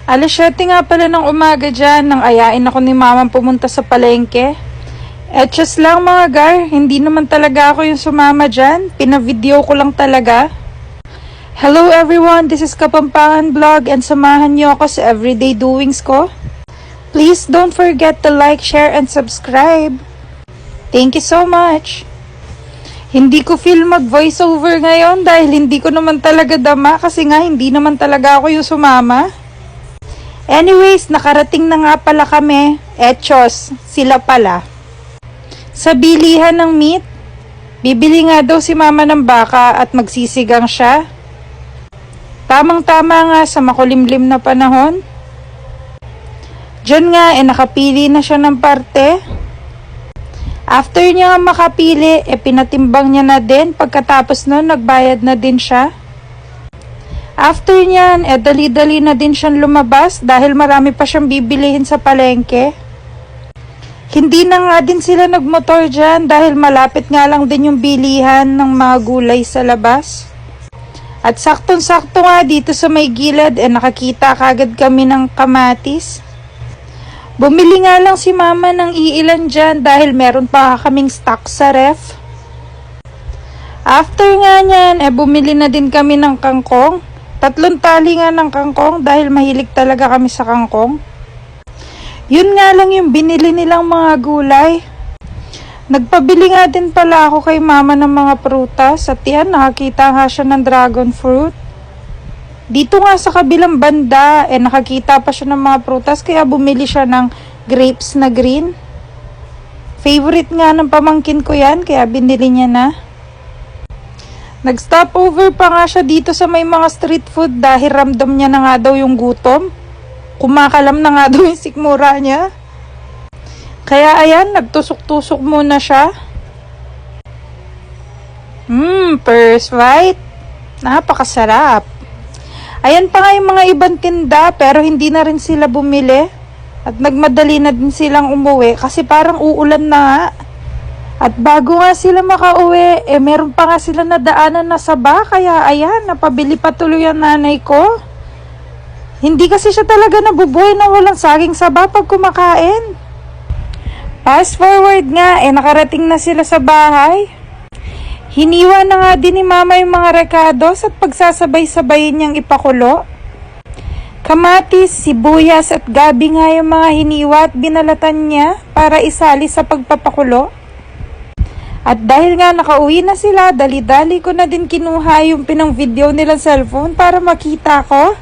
Alas 7 nga pala ng umaga dyan nang ayain ako ni mama pumunta sa palengke. Just lang mga gar, hindi naman talaga ako yung sumama dyan. Pinavideo ko lang talaga. Hello everyone, this is Kapampangan Vlog and samahan niyo ako sa everyday doings ko. Please don't forget to like, share, and subscribe. Thank you so much. Hindi ko feel mag voiceover ngayon dahil hindi ko naman talaga dama kasi nga hindi naman talaga ako yung sumama. Anyways, nakarating na nga pala kami. Etchos, sila pala. Sa bilihan ng meat, bibili nga daw si mama ng baka at magsisigang siya. Tamang-tama nga sa makulimlim na panahon. Diyan nga, nakapili na siya ng parte. After niya makapili, pinatimbang niya na din. Pagkatapos nun, nagbayad na din siya. After niyan, dali-dali na din siyang lumabas dahil marami pa siyang bibilihin sa palengke. Hindi na nga din sila nagmotor dyan dahil malapit nga lang din yung bilihan ng mga gulay sa labas. At saktong-sakto nga dito sa may gilid, nakakita kagad kami ng kamatis. Bumili nga lang si mama ng iilan dyan dahil meron pa kaming stock sa ref. After nga niyan, bumili na din kami ng kangkong. 3 tali nga ng kangkong dahil mahilig talaga kami sa kangkong. Yun nga lang yung binili nilang mga gulay. Nagpabili nga din pala ako kay mama ng mga prutas at yan, nakakita nga siya ng dragon fruit. Dito nga sa kabilang banda, nakakita pa siya ng mga prutas kaya bumili siya ng grapes na green. Favorite nga ng pamangkin ko yan kaya binili niya na. Nag-stop over pa nga siya dito sa may mga street food dahil ramdam niya na nga daw yung gutom. Kumakalam na nga daw yung sikmura niya. Kaya ayan, nagtusok-tusok muna siya. First bite. Napakasarap. Ayan pa nga yung mga ibang tinda pero hindi na rin sila bumili. At nagmadali na din silang umuwi kasi parang uulan na nga. At bago nga sila makauwi, meron pa nga sila nadaanan na saba, kaya ayan, napabili pa tuloy ang nanay ko. Hindi kasi siya talaga nabubuhay na walang saging saba pag kumakain. Fast forward nga, nakarating na sila sa bahay. Hiniwa na nga din ni mama yung mga rekados at pagsasabay-sabayin niyang ipakulo. Kamatis, sibuyas at gabi nga yung mga hiniwa at binalatan niya para isali sa pagpapakulo. At dahil nga nakauwi na sila, dali-dali ko na din kinuha yung pinang video nilang cellphone para makita ko.